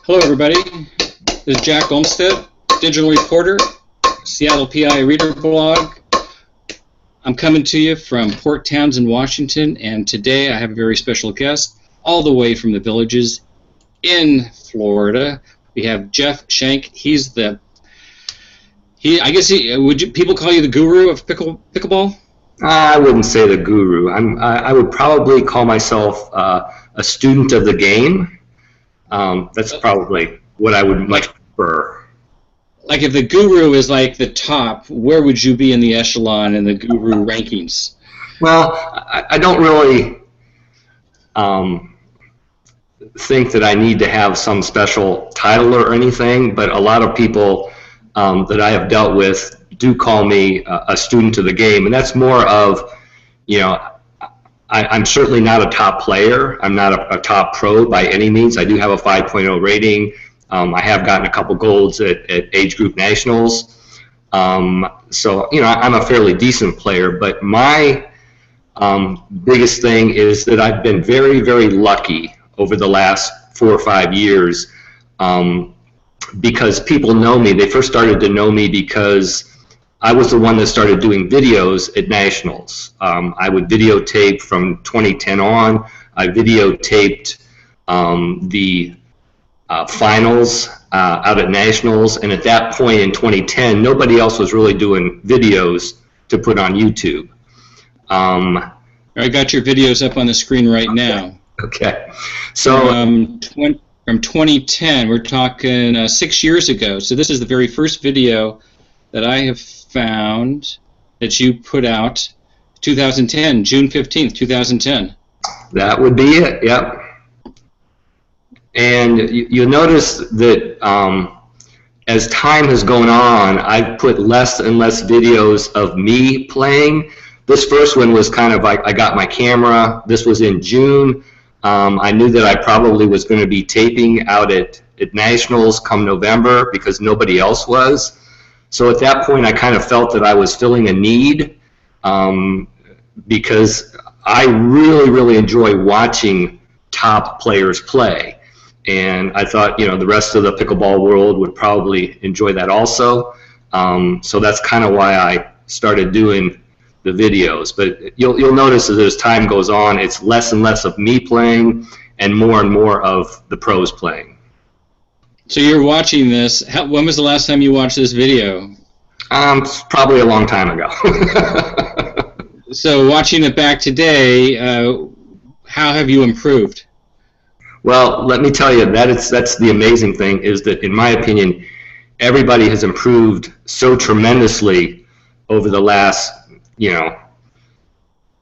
Hello, everybody. This is Jack Olmstead, digital reporter, Seattle PI Reader Blog. I'm coming to you from Port Townsend, Washington, and today I have a very special guest all the way from the Villages in Florida. We have Jeff Shank. People call you the guru of pickleball? I wouldn't say the guru. I would probably call myself a student of the game. That's probably what I would much prefer. Like if the guru is like the top, where would you be in the echelon in the guru rankings? Well, I don't really think that I need to have some special title or anything, but a lot of people that I have dealt with do call me a student of the game, and that's more of, I'm certainly not a top player. I'm not a top pro by any means. I do have a 5.0 rating. I have gotten a couple golds at age group nationals. So, I'm a fairly decent player, but my biggest thing is that I've been very, very lucky over the last 4 or 5 years because people know me. They first started to know me because I was the one that started doing videos at nationals. I would videotape from 2010 on. I videotaped the finals out at nationals, and at that point in 2010, nobody else was really doing videos to put on YouTube. I got your videos up on the screen right now. Okay. So from 2010, we're talking 6 years ago. So this is the very first video that I have found that you put out, 2010, June 15th, 2010. That would be it, yep. And you'll notice that as time has gone on, I've put less and less videos of me playing. This first one was kind of like I got my camera. This was in June. I knew that I probably was going to be taping out at nationals come November because nobody else was. So at that point, I kind of felt that I was filling a need because I really, really enjoy watching top players play. And I thought, the rest of the pickleball world would probably enjoy that also. So that's kind of why I started doing the videos. But you'll notice that as time goes on, it's less and less of me playing and more of the pros playing. So you're watching this. When was the last time you watched this video? Probably a long time ago. So watching it back today, how have you improved? Well, let me tell you, that's the amazing thing, is that in my opinion, everybody has improved so tremendously over the last,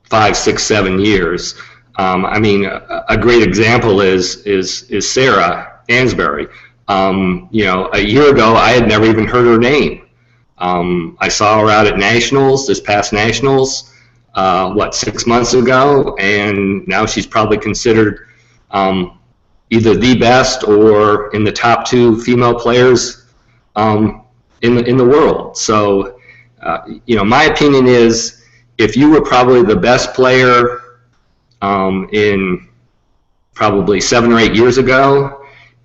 5, 6, 7 years. A great example is Sarah Ansbury. A year ago, I had never even heard her name. I saw her out at nationals, this past nationals, 6 months ago, and now she's probably considered either the best or in the top 2 female players in the world. So, my opinion is, if you were probably the best player in probably 7 or 8 years ago,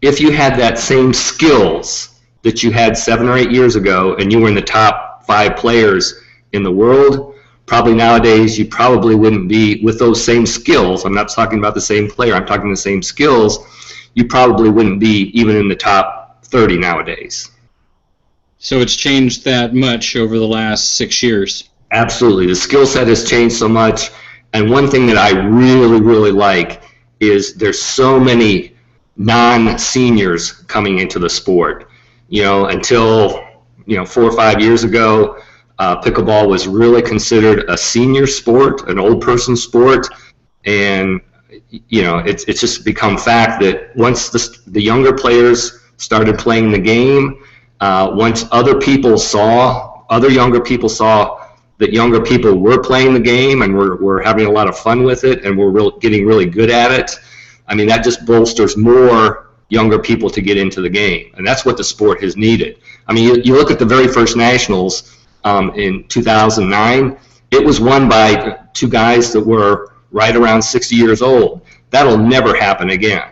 if you had that same skills that you had 7 or 8 years ago and you were in the top 5 players in the world, probably nowadays you probably wouldn't be with those same skills. I'm not talking about the same player, I'm talking the same skills. You probably wouldn't be even in the top 30 nowadays. So it's changed that much over the last 6 years? Absolutely. The skill set has changed so much. And one thing that I really, really like is there's so many non-seniors coming into the sport. Until 4 or 5 years ago, pickleball was really considered a senior sport, an old person sport, and it's just become fact that once the younger players started playing the game, once other younger people saw that younger people were playing the game and were having a lot of fun with it and were getting really good at it, that just bolsters more younger people to get into the game, and that's what the sport has needed. You look at the very first nationals in 2009, it was won by 2 guys that were right around 60 years old. That'll never happen again.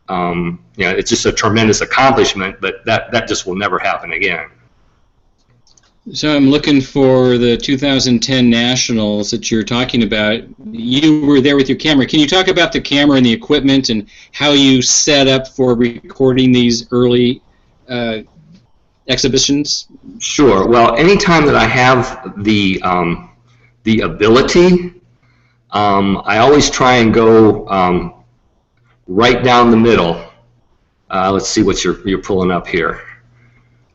It's just a tremendous accomplishment, but that just will never happen again. So I'm looking for the 2010 Nationals that you're talking about. You were there with your camera. Can you talk about the camera and the equipment and how you set up for recording these early exhibitions? Sure. Well, anytime that I have the ability, I always try and go right down the middle. Let's see what you're pulling up here.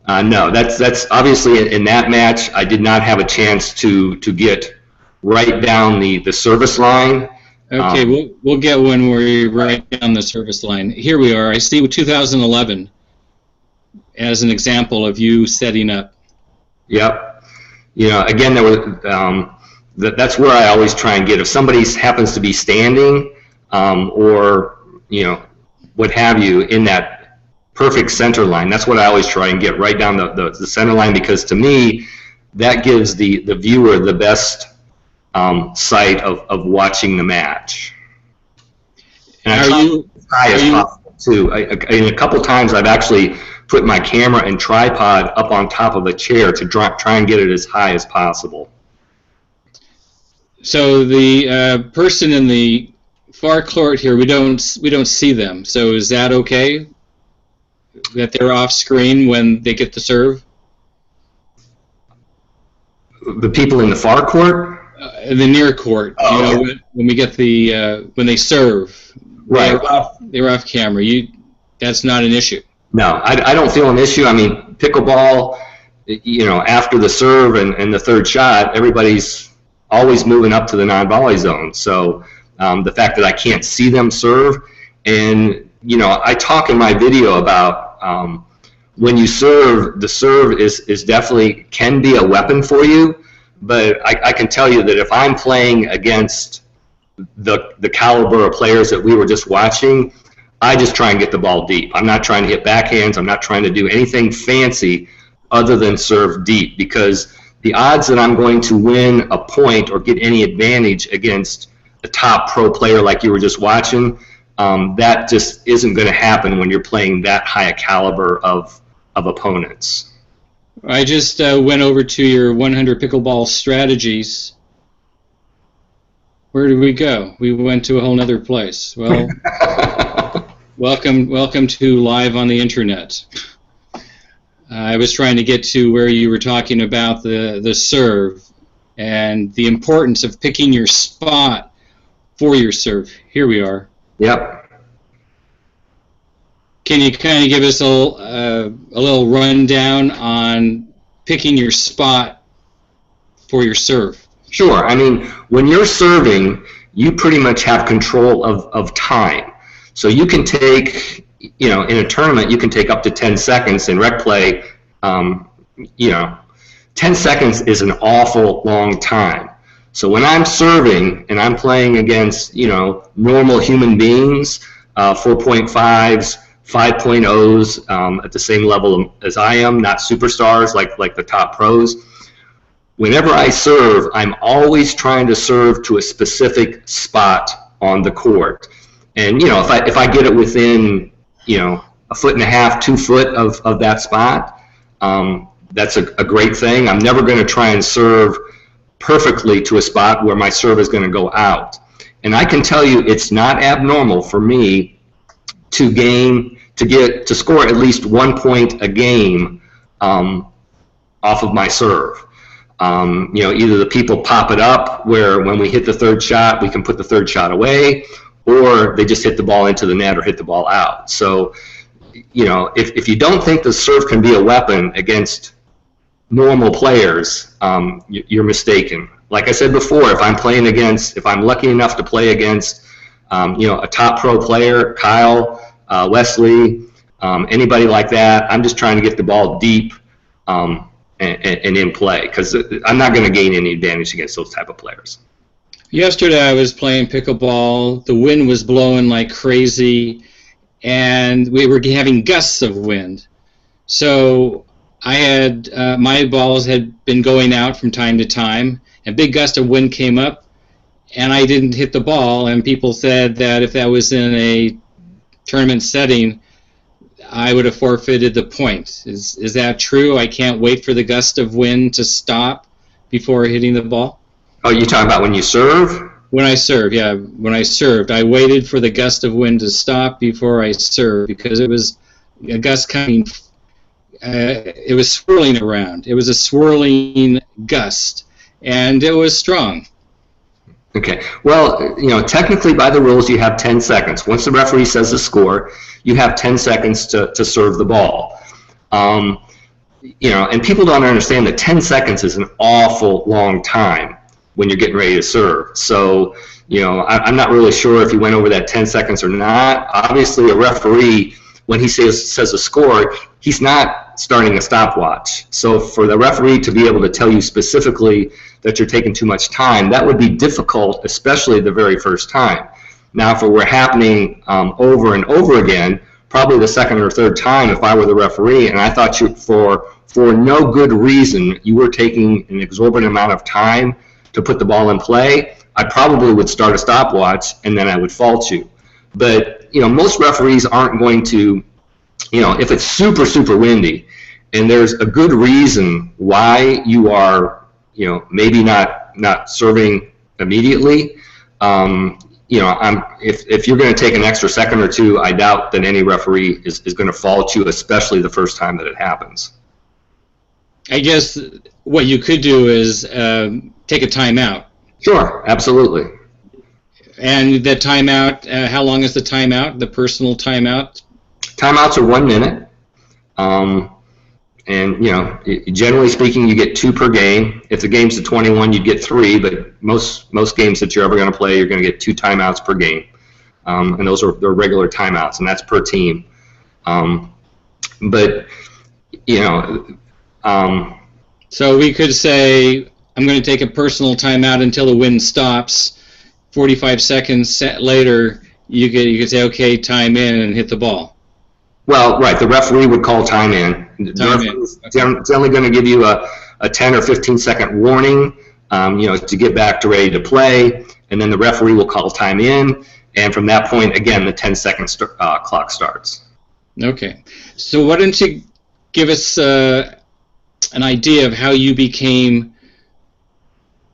No, that's obviously in that match. I did not have a chance to get right down the service line. Okay, we'll get one where you're right down the service line. Here we are. I see 2011 as an example of you setting up. Yep. Again, there was that's where I always try and get. If somebody happens to be standing or what have you in that perfect center line, that's what I always try and get right down the center line, because to me that gives the viewer the best sight of watching the match. And I try as high as possible too. A couple times I've actually put my camera and tripod up on top of a chair to try and get it as high as possible. So the person in the far court here, we don't see them. So is that okay? That they're off screen when they get the serve? The people in the far court? The near court. Oh, okay. When we get when they serve, right? They're off camera. That's not an issue. No, I don't feel an issue. I mean, pickleball, after the serve and the third shot, everybody's always moving up to the non-volley zone. So the fact that I can't see them serve, and I talk in my video about when you serve, the serve is definitely can be a weapon for you, but I can tell you that if I'm playing against the caliber of players that we were just watching, I just try and get the ball deep. I'm not trying to hit backhands. I'm not trying to do anything fancy other than serve deep, because the odds that I'm going to win a point or get any advantage against a top pro player like you were just watching, that just isn't going to happen when you're playing that high a caliber of opponents. I just went over to your 100 Pickleball Strategies. Where did we go? We went to a whole nother place. Well, welcome to Live on the Internet. I was trying to get to where you were talking about the serve and the importance of picking your spot for your serve. Here we are. Yep. Can you kind of give us a little rundown on picking your spot for your serve? Sure. I mean, when you're serving, you pretty much have control of time. So you can take, in a tournament, you can take up to 10 seconds. In rec play, 10 seconds is an awful long time. So when I'm serving and I'm playing against, normal human beings, 4.5s, 5.0s, at the same level as I am, not superstars like the top pros, whenever I serve, I'm always trying to serve to a specific spot on the court. And, if I get it within, a foot and a half, 2 foot of that spot, that's a great thing. I'm never going to try and serve perfectly to a spot where my serve is going to go out. And I can tell you it's not abnormal for me to score at least 1 point a game off of my serve. Either the people pop it up where when we hit the third shot, we can put the third shot away, or they just hit the ball into the net or hit the ball out. So, if you don't think the serve can be a weapon against normal players, you're mistaken. Like I said before, if I'm lucky enough to play against, a top pro player, Kyle, Wesley, anybody like that, I'm just trying to get the ball deep and in play, because I'm not going to gain any advantage against those type of players. Yesterday I was playing pickleball. The wind was blowing like crazy, and we were having gusts of wind. So I had my balls had been going out from time to time, and a big gust of wind came up, and I didn't hit the ball. And people said that if that was in a tournament setting, I would have forfeited the point. Is that true? I can't wait for the gust of wind to stop before hitting the ball? Oh, you're talking about when you serve? When I served, yeah. When I served, I waited for the gust of wind to stop before I served because it was a gust coming. It was swirling around. It was a swirling gust, and it was strong. Okay. Well, technically by the rules, you have 10 seconds. Once the referee says the score, you have 10 seconds to serve the ball. And people don't understand that 10 seconds is an awful long time when you're getting ready to serve. So, I'm not really sure if you went over that 10 seconds or not. Obviously, a referee, when he says a score, he's not starting a stopwatch. So for the referee to be able to tell you specifically that you're taking too much time, that would be difficult, especially the very first time. Now, if it were happening over and over again, probably the second or third time, if I were the referee, and I thought for no good reason you were taking an exorbitant amount of time to put the ball in play, I probably would start a stopwatch and then I would fault you. But most referees aren't going to, if it's super, super windy and there's a good reason why you are, maybe not serving immediately, if you're going to take an extra second or two, I doubt that any referee is going to fault you, especially the first time that it happens. I guess what you could do is take a timeout. Sure, absolutely. And the timeout, how long is the timeout, the personal timeout? Timeouts are 1 minute. And, generally speaking, you get 2 per game. If the game's a 21, you'd get 3, but most games that you're ever going to play, you're going to get 2 timeouts per game. And those are the regular timeouts, and that's per team. So we could say, I'm going to take a personal timeout until the wind stops. 45 seconds later, you could say, okay, time in, and hit the ball. Well, right, the referee would call time in. It's only going to give you a 10 or 15 second warning, to get back to ready to play, and then the referee will call time in, and from that point, again, the 10-second clock starts. Okay. So why don't you give us an idea of how you became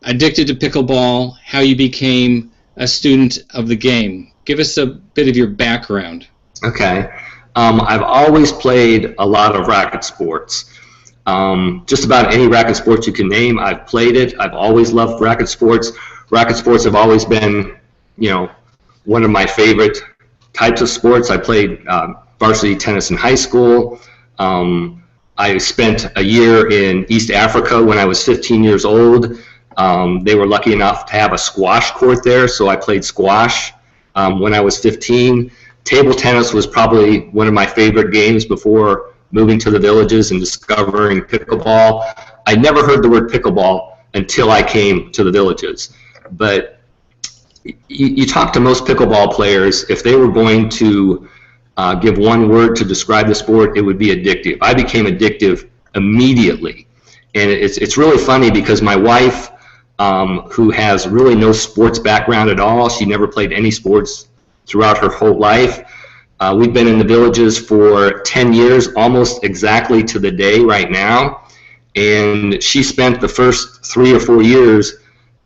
addicted to pickleball, how you became a student of the game. Give us a bit of your background. Okay. I've always played a lot of racket sports. Just about any racket sports you can name, I've played it. I've always loved racket sports. Racket sports have always been, one of my favorite types of sports. I played varsity tennis in high school. I spent a year in East Africa when I was 15 years old. They were lucky enough to have a squash court there, so I played squash when I was 15. Table tennis was probably one of my favorite games before moving to the villages and discovering pickleball. I never heard the word pickleball until I came to the villages. But you talk to most pickleball players, if they were going to give one word to describe the sport, it would be addictive. I became addictive immediately. And it's really funny because my wife, who has really no sports background at all, she never played any sports throughout her whole life. We've been in the villages for 10 years, almost exactly to the day right now. And she spent the first 3 or 4 years,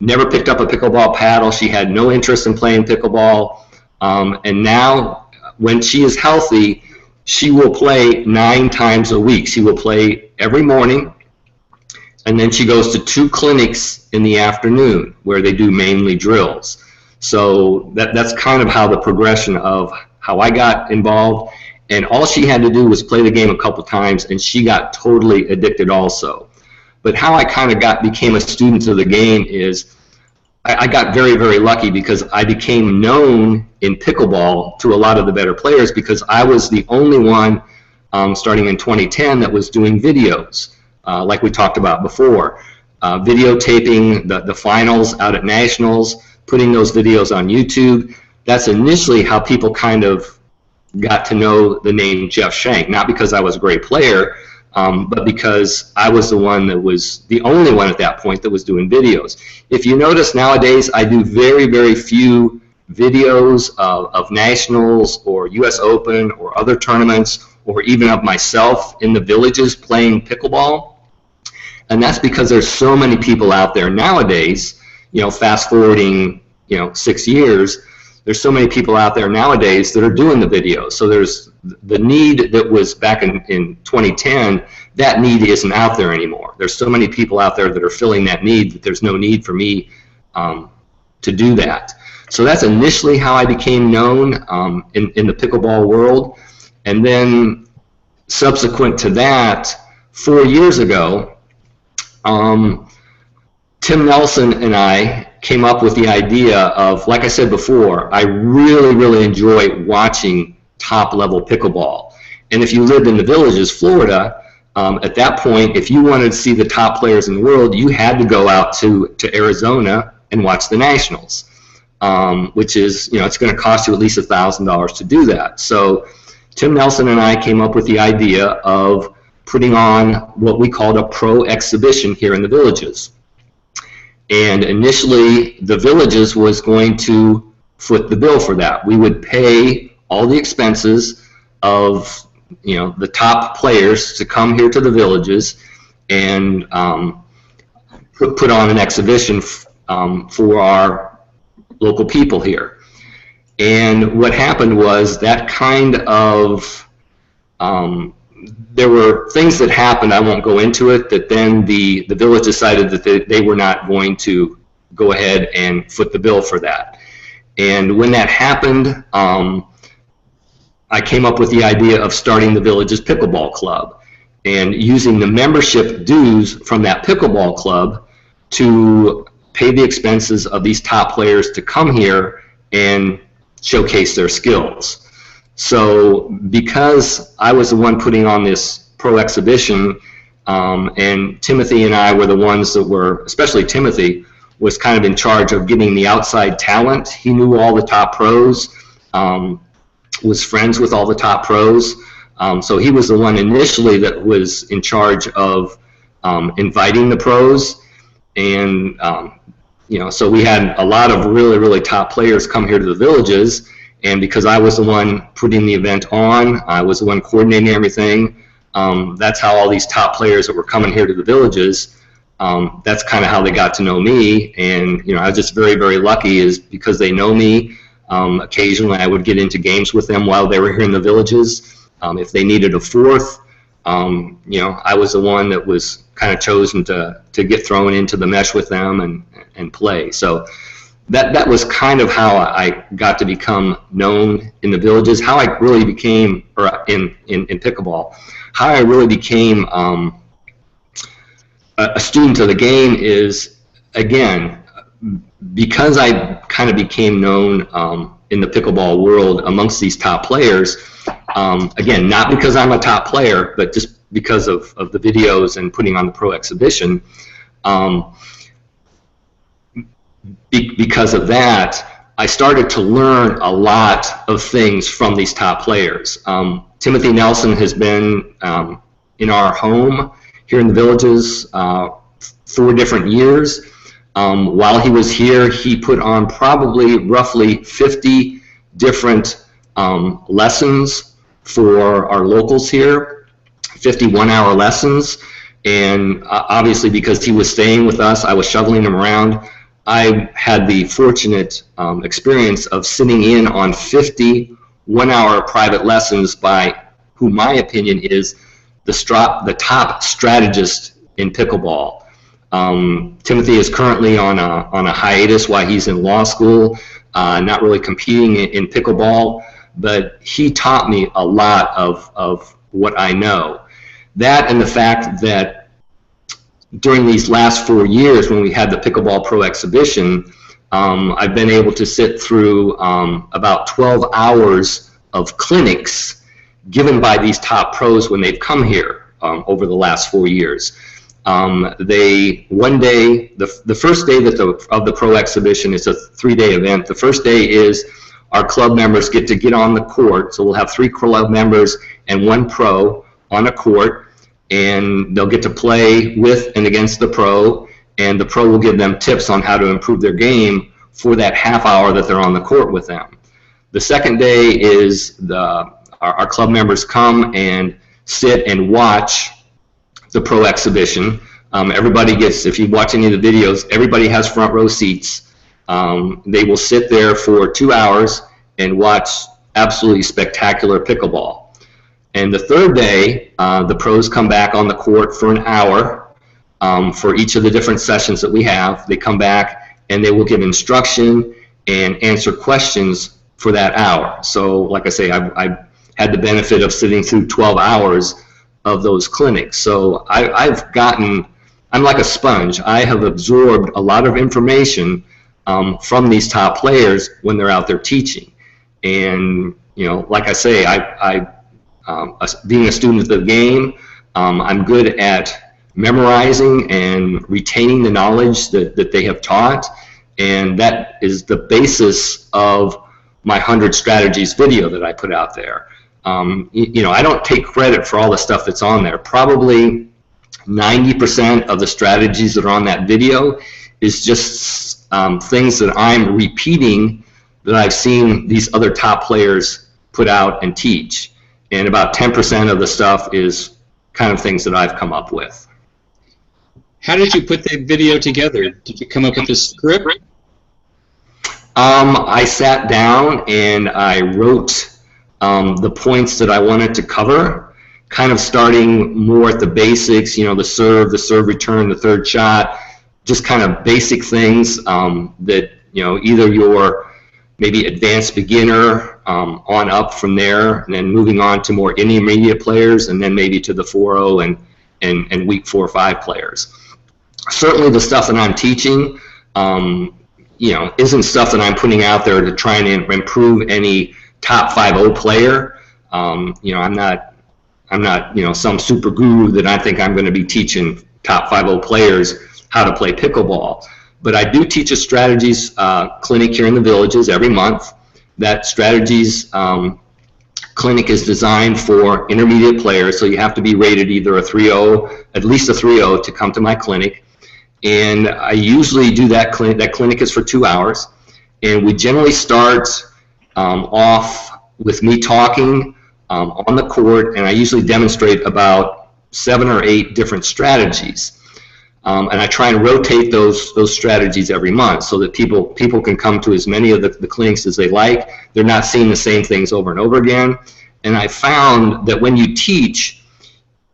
never picked up a pickleball paddle. She had no interest in playing pickleball. And now, when she is healthy, she will play 9 times a week. She will play every morning, and then she goes to 2 clinics in the afternoon where they do mainly drills. So that's kind of how the progression of how I got involved. And all she had to do was play the game a couple times, and she got totally addicted also. But how I kind of became a student of the game is I got very, very lucky because I became known in pickleball to a lot of the better players because I was the only one starting in 2010 that was doing videos, like we talked about before. Videotaping the finals out at nationals, putting those videos on YouTube. That's initially how people kind of got to know the name Jeff Shank, not because I was a great player, but because I was the one that was the only one at that point that was doing videos. If you notice nowadays, I do very, very few videos of nationals or U.S. Open or other tournaments, or even of myself in the villages playing pickleball. And that's because there's so many people out there nowadays, fast forwarding, 6 years, there's so many people out there nowadays that are doing the videos. So there's the need that was back in 2010, that need isn't out there anymore. There's so many people out there that are filling that need that there's no need for me to do that. So that's initially how I became known in the pickleball world. And then subsequent to that, 4 years ago, Tim Nelson and I came up with the idea of, like I said before, I really, really enjoy watching top-level pickleball. And if you lived in the Villages, Florida, at that point, if you wanted to see the top players in the world, you had to go out to Arizona and watch the Nationals, which is, it's going to cost you at least $1,000 to do that. So Tim Nelson and I came up with the idea of putting on what we called a pro exhibition here in the Villages. And initially, the Villages was going to foot the bill for that. We would pay all the expenses of, the top players to come here to the Villages and put on an exhibition for our local people here. And what happened was that kind of, there were things that happened, I won't go into it, that then the village decided that they were not going to go ahead and foot the bill for that. And when that happened, I came up with the idea of starting the village's pickleball club and using the membership dues from that pickleball club to pay the expenses of these top players to come here and showcase their skills. So because I was the one putting on this pro exhibition, and Timothy and I were the ones that were, especially Timothy, was kind of in charge of getting the outside talent. He knew all the top pros, was friends with all the top pros. So he was the one initially that was in charge of inviting the pros. And, so we had a lot of really, really top players come here to the Villages. And because I was the one putting the event on, I was the one coordinating everything, that's how all these top players that were coming here to the Villages, that's kind of how they got to know me. And I was just very, very lucky is because they know me. Occasionally I would get into games with them while they were here in the Villages. If they needed a fourth, I was the one that was kind of chosen to get thrown into the mesh with them and play. So that was kind of how I got to become known in the Villages, how I really became, or in pickleball, how I really became a student of the game is, again, because I kind of became known in the pickleball world amongst these top players, again, not because I'm a top player, but just because of the videos and putting on the pro exhibition. Because of that, I started to learn a lot of things from these top players. Timothy Nelson has been in our home here in the Villages 4 different years. While he was here, he put on probably roughly 50 different lessons for our locals here, 50 one-hour lessons. And obviously because he was staying with us, I was shuttling him around. I had the fortunate experience of sitting in on 50 one-hour private lessons by who my opinion is the top strategist in pickleball. Timothy is currently on a hiatus while he's in law school, not really competing in pickleball, but he taught me a lot of what I know. That and the fact that during these last 4 years when we had the Pickleball Pro Exhibition, I've been able to sit through about 12 hours of clinics given by these top pros when they've come here over the last 4 years. One day, the first day of the Pro Exhibition, it's a 3-day event. The first day is our club members get to get on the court, so we'll have 3 club members and 1 pro on a court, and they'll get to play with and against the pro, and the pro will give them tips on how to improve their game for that half hour that they're on the court with them. The second day is our club members come and sit and watch the pro exhibition. Everybody gets, if you watch any of the videos, everybody has front row seats. They will sit there for 2 hours and watch absolutely spectacular pickleball. And the third day, the pros come back on the court for an hour for each of the different sessions that we have. They come back and they will give instruction and answer questions for that hour. So like I say, I had the benefit of sitting through 12 hours of those clinics. So I'm like a sponge. I have absorbed a lot of information from these top players when they're out there teaching. And like I say, being a student of the game, I'm good at memorizing and retaining the knowledge that they have taught, and that is the basis of my 100 strategies video that I put out there. I don't take credit for all the stuff that's on there. Probably 90% of the strategies that are on that video is just things that I'm repeating that I've seen these other top players put out and teach. And about 10% of the stuff is kind of things that I've come up with. How did you put the video together? Did you come up with a script? I sat down and I wrote the points that I wanted to cover, kind of starting more at the basics, the serve return, the third shot, just kind of basic things that, either you're maybe advanced beginner on up from there, and then moving on to more intermediate players, and then maybe to the 4.0 and week 4 or 5 players. Certainly the stuff that I'm teaching, isn't stuff that I'm putting out there to try and improve any top 5.0 player. I'm not some super guru that I think I'm going to be teaching top 5.0 players how to play pickleball. But I do teach a strategies clinic here in the Villages every month. That strategies clinic is designed for intermediate players, so you have to be rated either a 3.0, at least a 3.0 to come to my clinic. And I usually do that clinic. That clinic is for 2 hours, and we generally start off with me talking on the court, and I usually demonstrate about 7 or 8 different strategies. And I try and rotate those strategies every month so that people can come to as many of the clinics as they like. They're not seeing the same things over and over again. And I found that when you teach,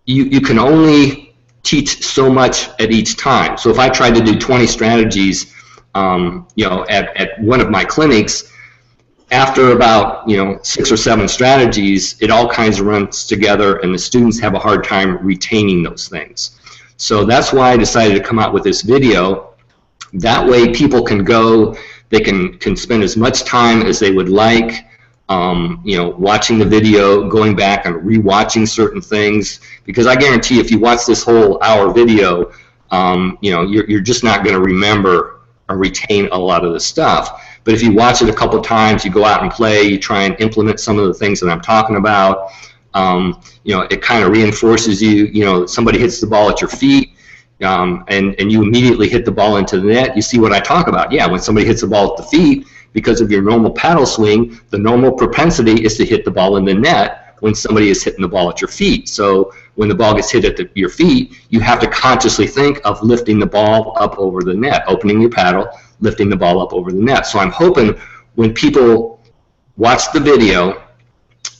you can only teach so much at each time. So if I tried to do 20 strategies, at one of my clinics, after about 6 or 7 strategies, it all kinds of runs together, and the students have a hard time retaining those things. So that's why I decided to come out with this video. That way people can go, they can spend as much time as they would like, watching the video, going back and rewatching certain things, because I guarantee if you watch this whole hour video, you're just not going to remember or retain a lot of the stuff. But if you watch it a couple times, you go out and play, you try and implement some of the things that I'm talking about, it kind of reinforces you. Somebody hits the ball at your feet, and you immediately hit the ball into the net. You see what I talk about. Yeah, when somebody hits the ball at the feet, because of your normal paddle swing, the normal propensity is to hit the ball in the net when somebody is hitting the ball at your feet. So when the ball gets hit at your feet, you have to consciously think of lifting the ball up over the net, opening your paddle, lifting the ball up over the net. So I'm hoping when people watch the video,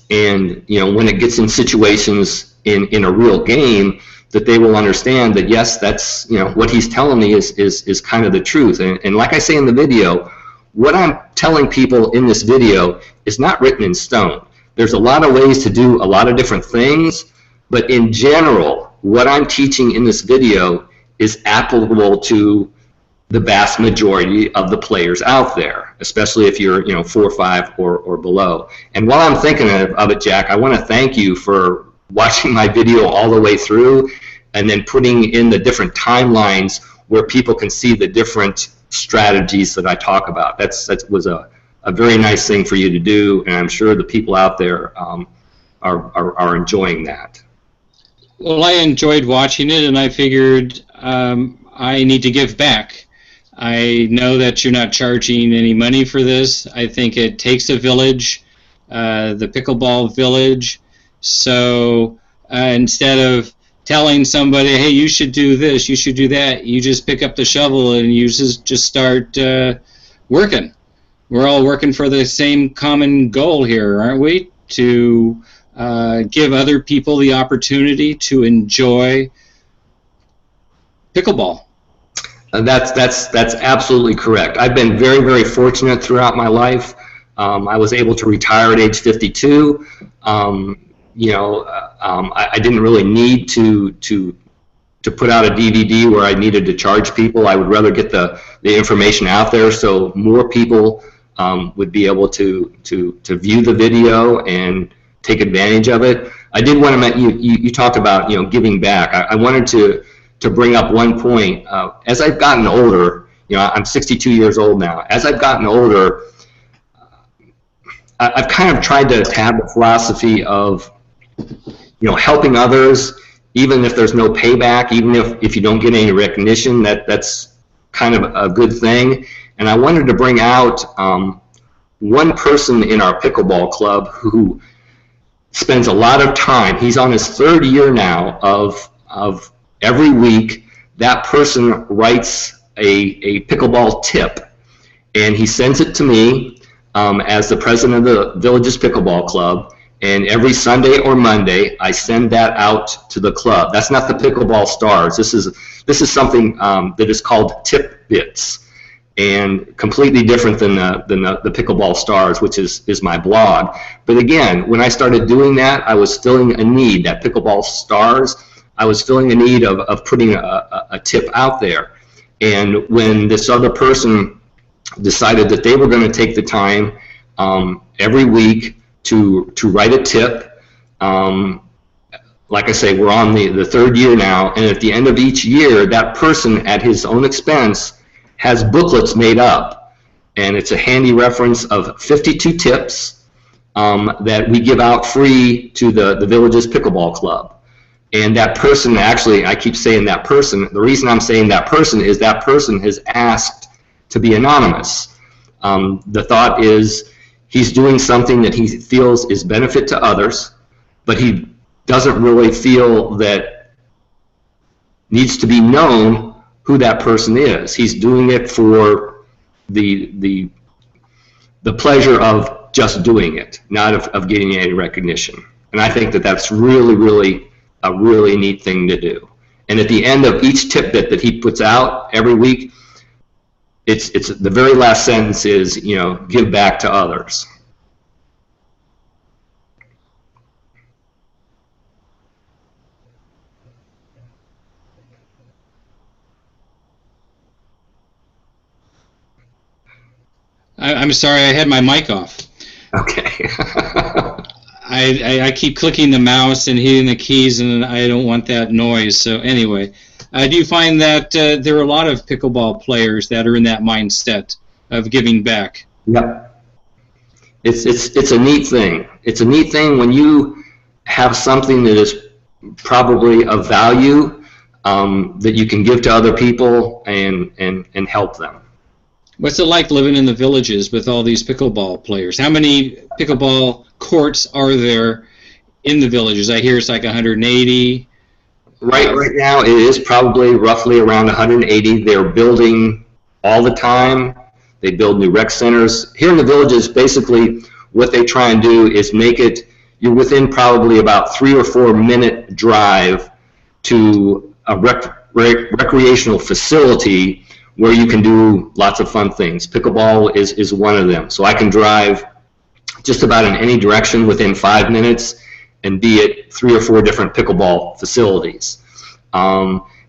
and when it gets in situations in a real game, that they will understand that yes, that's what he's telling me is kind of the truth. And like I say in the video, what I'm telling people in this video is not written in stone. There's a lot of ways to do a lot of different things, but in general, what I'm teaching in this video is applicable to the vast majority of the players out there, especially if you're 4 or 5 or below. And while I'm thinking of it, Jack, I want to thank you for watching my video all the way through and then putting in the different timelines where people can see the different strategies that I talk about. That was a very nice thing for you to do, and I'm sure the people out there are enjoying that. Well, I enjoyed watching it, and I figured I need to give back. I know that you're not charging any money for this. I think it takes a village, the pickleball village. So instead of telling somebody, hey, you should do this, you should do that, you just pick up the shovel and you just start working. We're all working for the same common goal here, aren't we? To give other people the opportunity to enjoy pickleball. That's absolutely correct. I've been very, very fortunate throughout my life. I was able to retire at age 52. I didn't really need to put out a DVD where I needed to charge people. I would rather get the information out there so more people would be able to view the video and take advantage of it. I did want to you talked about giving back. I wanted to bring up one point. As I've gotten older, I'm 62 years old now. As I've gotten older, I've kind of tried to have the philosophy of helping others, even if there's no payback, even if you don't get any recognition. That's kind of a good thing. And I wanted to bring out one person in our pickleball club who spends a lot of time. He's on his third year now of every week that person writes a pickleball tip, and he sends it to me as the president of the Villages Pickleball Club. And every Sunday or Monday, I send that out to the club. That's not the Pickleball Stars. This is something that is called Tip Bits, and completely different than the Pickleball Stars, which is my blog. But again, when I started doing that, I was filling a need. That Pickleball Stars, I was filling a need of putting a tip out there. And when this other person decided that they were going to take the time every week to write a tip, like I say, we're on the third year now, and at the end of each year, that person at his own expense has booklets made up, and it's a handy reference of 52 tips that we give out free to the Villages Pickleball Club. And that person, actually, I keep saying that person, the reason I'm saying that person is that person has asked to be anonymous. The thought is he's doing something that he feels is benefit to others, but he doesn't really feel that needs to be known who that person is. He's doing it for the pleasure of just doing it, not of getting any recognition. And I think that that's really a really neat thing to do. And at the end of each tip that he puts out every week, it's the very last sentence is, give back to others. I'm sorry, I had my mic off. Okay. I keep clicking the mouse and hitting the keys, and I don't want that noise. So anyway, do you find that there are a lot of pickleball players that are in that mindset of giving back? Yep. It's a neat thing. It's a neat thing when you have something that is probably of value that you can give to other people and help them. What's it like living in the villages with all these pickleball players? How many pickleball courts are there in the villages? I hear it's like 180. Right now it is probably roughly around 180. They're building all the time. They build new rec centers. Here in the villages, basically what they try and do is make it, you're within probably about 3 or 4 minute drive to a recreational facility where you can do lots of fun things. Pickleball is one of them. So I can drive just about in any direction within 5 minutes and be at 3 or 4 different pickleball facilities.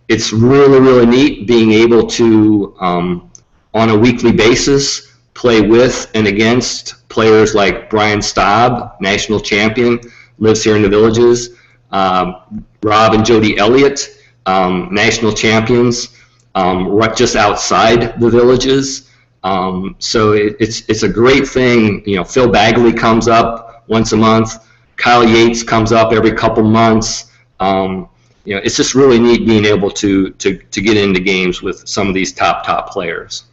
It's really neat being able to, on a weekly basis, play with and against players like Brian Staub, national champion, lives here in the villages, Rob and Jody Elliott, national champions, right just outside the villages. So it's a great thing. Phil Bagley comes up once a month. Kyle Yates comes up every couple months. it's just really neat being able to get into games with some of these top players.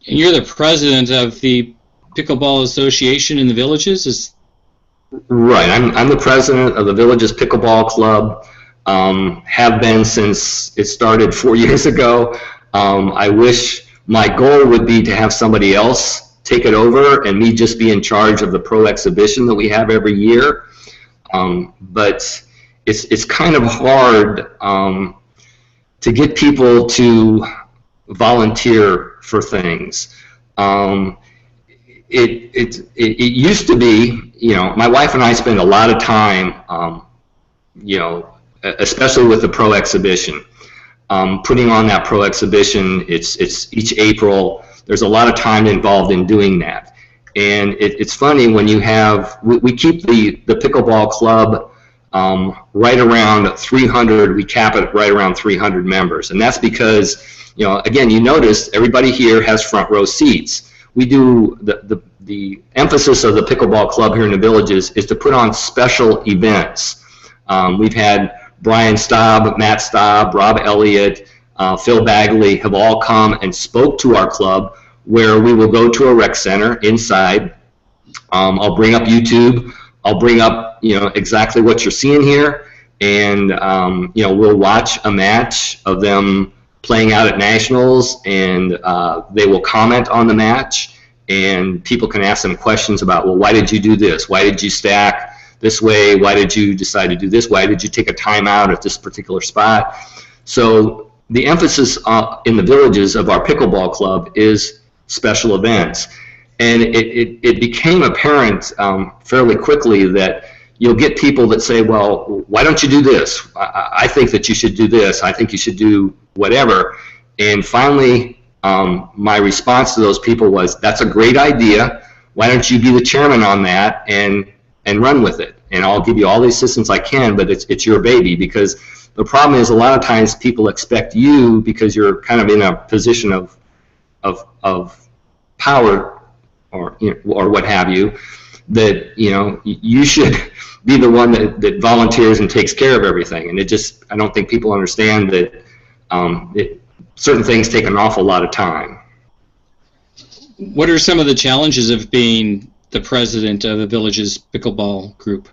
And you're the president of the Pickleball Association in the Villages? Right. I'm the president of the Villages Pickleball Club. Have been since it started 4 years ago. I wish my goal would be to have somebody else take it over and me just be in charge of the pro exhibition that we have every year. But it's kind of hard to get people to volunteer for things. It used to be, my wife and I spend a lot of time, especially with the pro exhibition. Putting on that pro exhibition, it's each April. There's a lot of time involved in doing that. And it's funny when you have, we keep the pickleball club right around 300, we cap it right around 300 members. And that's because, again, you notice everybody here has front row seats. We do, the emphasis of the pickleball club here in the Villages is to put on special events. We've had Brian Staub, Matt Staub, Rob Elliott, Phil Bagley have all come and spoke to our club, where we will go to a rec center inside. I'll bring up YouTube. I'll bring up exactly what you're seeing here, and we'll watch a match of them playing out at nationals, and they will comment on the match, and people can ask them questions about, well, why did you do this? Why did you stack this way? Why did you decide to do this? Why did you take a timeout at this particular spot? So the emphasis in the Villages of our pickleball club is special events. And it became apparent fairly quickly that you'll get people that say, well, why don't you do this? I think that you should do this. I think you should do whatever. And finally, my response to those people was, that's a great idea. Why don't you be the chairman on that and run with it? And I'll give you all the assistance I can, but it's your baby. Because the problem is, a lot of times people expect you, because you're kind of in a position of power or what have you, that you should be the one that volunteers and takes care of everything. And I don't think people understand that certain things take an awful lot of time. What are some of the challenges of being the president of the Villages Pickleball Group?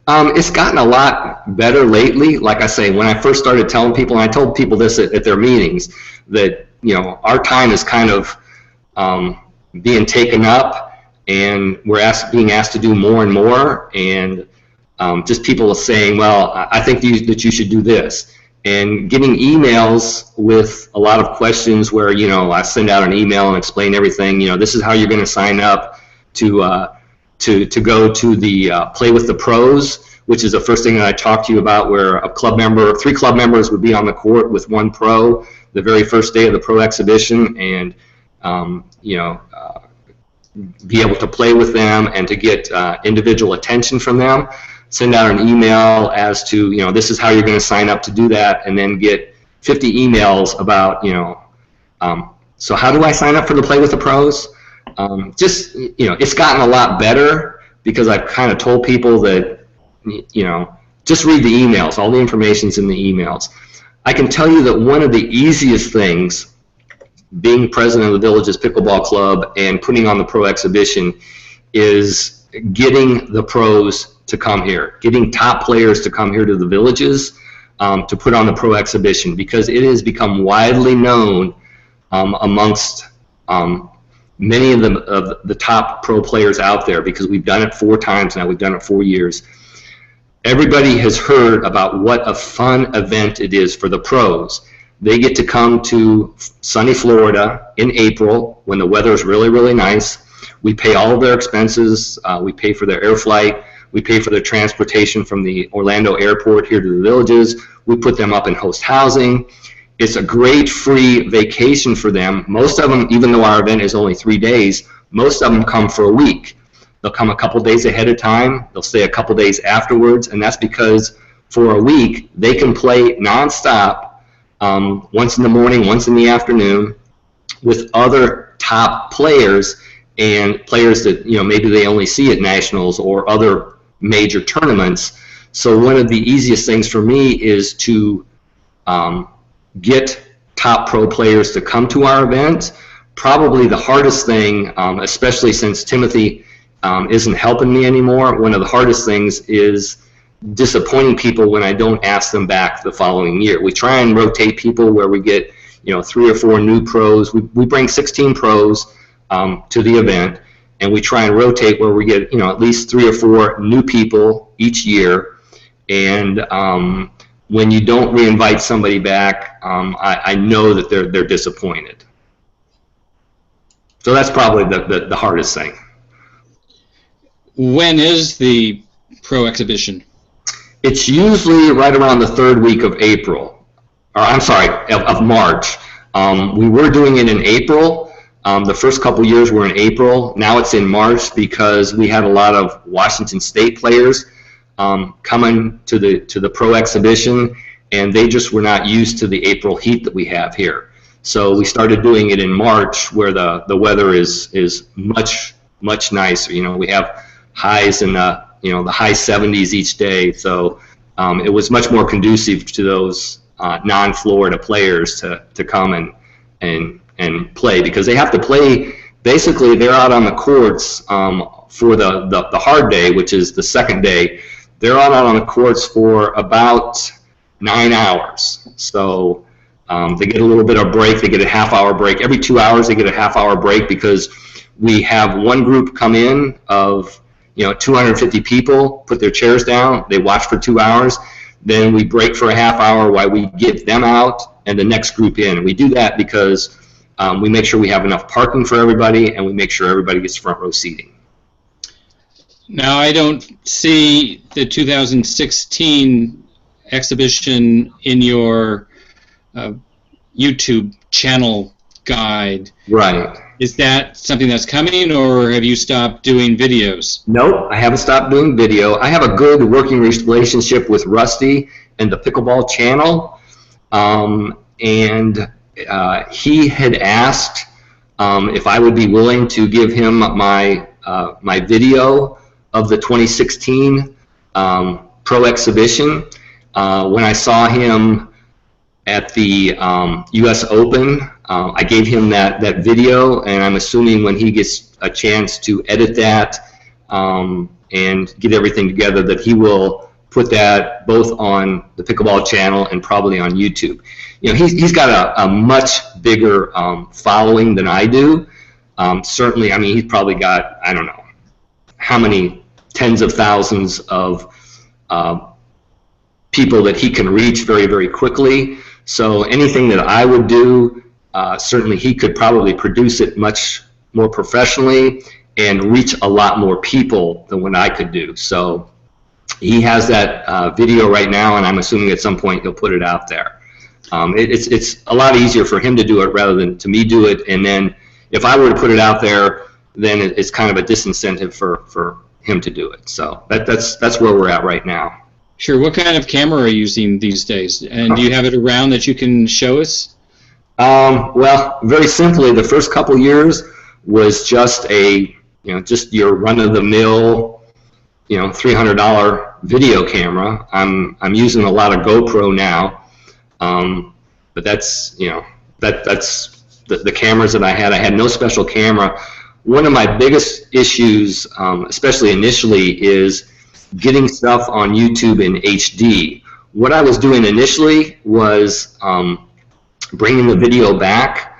It's gotten a lot better lately. Like I say, when I first started telling people, and I told people this at their meetings, that our time is kind of being taken up, and we're being asked to do more and more, and just people saying, well, I think that you should do this. And getting emails with a lot of questions where, I send out an email and explain everything. This is how you're going to sign up to go to the Play with the Pros, which is the first thing that I talked to you about, where three club members would be on the court with one pro the very first day of the pro exhibition, and be able to play with them and to get individual attention from them. Send out an email as to, this is how you're going to sign up to do that, and then get 50 emails about, so how do I sign up for the Play with the Pros? It's gotten a lot better, because I've kind of told people that, just read the emails. All the information's in the emails. I can tell you that one of the easiest things, being president of the Villages Pickleball Club and putting on the pro exhibition, is getting the pros to come here, getting top players to come here to the Villages to put on the pro exhibition, because it has become widely known amongst many of the top pro players out there, because we've done it 4 times now. We've done it 4 years. Everybody has heard about what a fun event it is for the pros. They get to come to sunny Florida in April when the weather is really, really nice. We pay all of their expenses. We pay for their air flight. We pay for their transportation from the Orlando airport here to the Villages. We put them up in host housing. It's a great free vacation for them. Most of them, even though our event is only 3 days, most of them come for a week. They'll come a couple days ahead of time. They'll stay a couple days afterwards, and that's because for a week they can play nonstop, once in the morning, once in the afternoon, with other top players, and players that maybe they only see at nationals or other major tournaments. So one of the easiest things for me is to get top pro players to come to our event. Probably the hardest thing, especially since Timothy isn't helping me anymore, one of the hardest things is disappointing people when I don't ask them back the following year. We try and rotate people where we get 3 or 4 new pros. We bring 16 pros to the event, and we try and rotate where we get at least 3 or 4 new people each year. And when you don't reinvite somebody back, I know that they're disappointed. So that's probably the hardest thing. When is the pro exhibition? It's usually right around the 3rd week of April, or I'm sorry, of March. We were doing it in April. The first couple years were in April. Now it's in March because we had a lot of Washington State players coming to the pro exhibition, and they just were not used to the April heat that we have here. So we started doing it in March, where the weather is much nicer. We have highs in the high 70s each day. So it was much more conducive to those non-Florida players to come and play, because they have to play. Basically, they're out on the courts for the hard day, which is the second day. They're out on the courts for about 9 hours. So they get a little bit of break. They get a half-hour break. Every 2 hours they get a half-hour break, because we have one group come in of 250 people, put their chairs down, they watch for 2 hours, then we break for a half hour while we get them out and the next group in. And we do that because we make sure we have enough parking for everybody, and we make sure everybody gets front row seating. Now, I don't see the 2016 exhibition in your YouTube channel guide. Right. Is that something that's coming, or have you stopped doing videos? Nope, I haven't stopped doing video. I have a good working relationship with Rusty and the Pickleball channel, and he had asked if I would be willing to give him my video of the 2016 Pro Exhibition. When I saw him at the U.S. Open, I gave him that video, and I'm assuming when he gets a chance to edit that and get everything together, that he will put that both on the Pickleball channel and probably on YouTube. He's got a much bigger following than I do. Certainly, I mean, he's probably got, I don't know how many tens of thousands of people that he can reach very, very quickly. So anything that I would do, certainly he could probably produce it much more professionally and reach a lot more people than what I could do. So he has that video right now, and I'm assuming at some point he'll put it out there. It's a lot easier for him to do it rather than to me do it, and then if I were to put it out there, then it's kind of a disincentive for him to do it. So that's where we're at right now. Sure. What kind of camera are you using these days? And do you have it around that you can show us? Well, very simply, the first couple years was just just your run-of-the-mill, $300 video camera. I'm using a lot of GoPro now, but that's that's the cameras that I had. I had no special camera. One of my biggest issues, especially initially, is getting stuff on YouTube in HD. What I was doing initially was bringing the video back,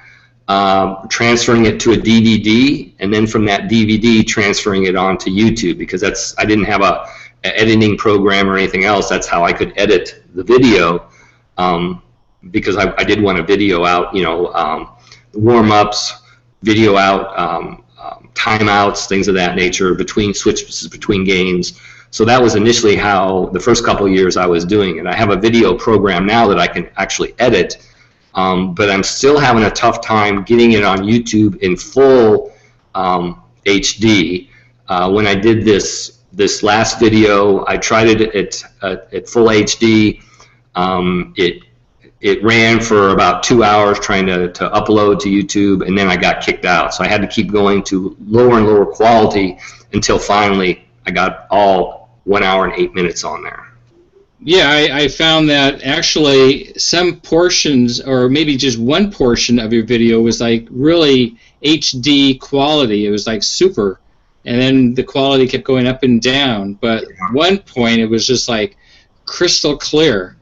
transferring it to a DVD, and then from that DVD transferring it onto YouTube, because I didn't have an editing program or anything else. That's how I could edit the video, because I did want to video out, warm-ups, video out timeouts, things of that nature, between switches, between games. So that was initially how the first couple of years I was doing it. I have a video program now that I can actually edit, but I'm still having a tough time getting it on YouTube in full HD. When I did this last video, I tried it at full HD. It ran for about 2 hours trying to upload to YouTube, and then I got kicked out. So I had to keep going to lower and lower quality until finally I got all 1 hour and 8 minutes on there. Yeah, I found that actually some portions, or maybe just one portion of your video was like really HD quality. It was like super. And then the quality kept going up and down. But one point it was just like crystal clear.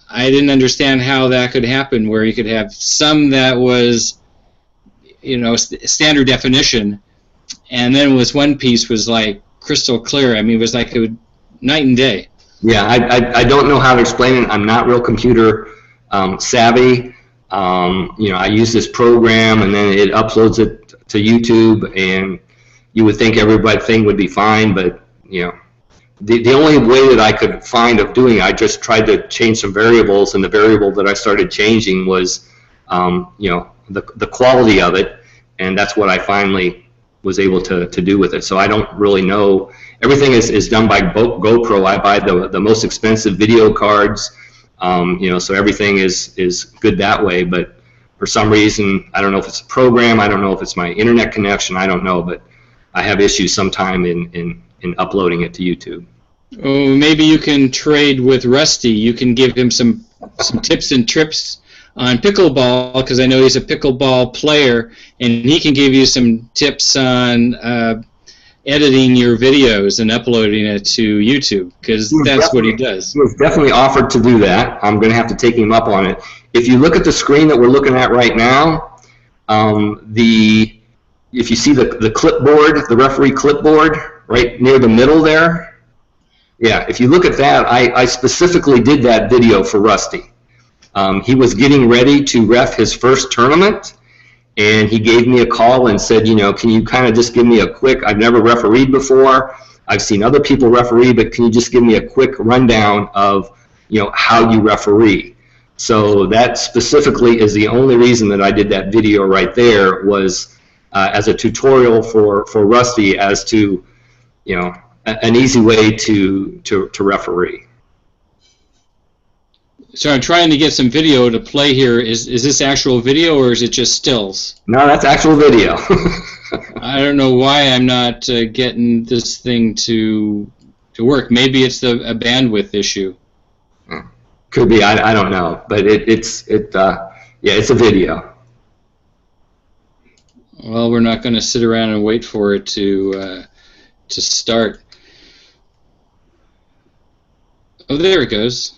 I didn't understand how that could happen, where you could have some that was, standard definition, and then was one piece was like crystal clear. I mean, it was like night and day. Yeah, I don't know how to explain it. I'm not real computer savvy. I use this program, and then it uploads it to YouTube, and you would think everything would be fine, but the only way that I could find of doing it, I just tried to change some variables, and the variable that I started changing was the quality of it, and that's what I finally was able to do with it. So I don't really know. Everything is done by GoPro. I buy the most expensive video cards, so everything is good that way. But for some reason, I don't know if it's a program, I don't know if it's my internet connection, I don't know, but I have issues sometime in uploading it to YouTube. Oh, maybe you can trade with Rusty. You can give him some tips and trips on pickleball, because I know he's a pickleball player, and he can give you some tips on editing your videos and uploading it to YouTube, because that's what he does. He was definitely offered to do that. I'm going to have to take him up on it. If you look at the screen that we're looking at right now, if you see the clipboard, the referee clipboard, right near the middle there, yeah, if you look at that, I specifically did that video for Rusty. He was getting ready to ref his first tournament, and he gave me a call and said, can you kind of just give me a quick, I've never refereed before, I've seen other people referee, but can you just give me a quick rundown of, how you referee? So that specifically is the only reason that I did that video right there, was as a tutorial for Rusty as to, an easy way to referee. So I'm trying to get some video to play here. Is this actual video, or is it just stills? No, that's actual video. I don't know why I'm not getting this thing to work. Maybe it's a bandwidth issue. Could be. I don't know, but it's a video. Well, we're not going to sit around and wait for it to start. Oh, there it goes.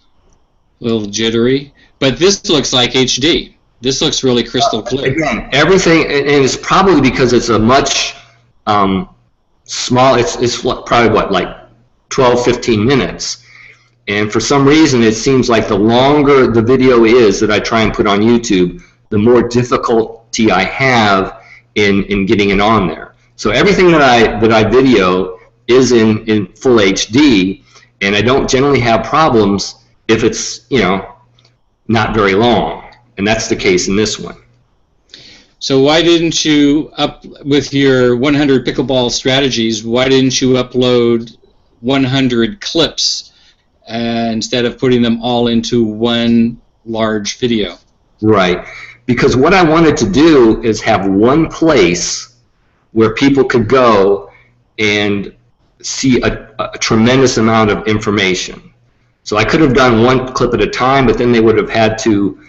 A little jittery, but this looks like HD. This looks really crystal clear. Again, everything, and it's probably because it's a much small. It's probably like 12, 15 minutes, and for some reason, it seems like the longer the video is that I try and put on YouTube, the more difficulty I have in getting it on there. So everything that I video is in full HD, and I don't generally have problems if it's, not very long, and that's the case in this one. So why didn't you with your 100 Pickleball Strategies, why didn't you upload 100 clips instead of putting them all into one large video? Right, because what I wanted to do is have one place where people could go and see a tremendous amount of information. So I could have done one clip at a time, but then they would have had to,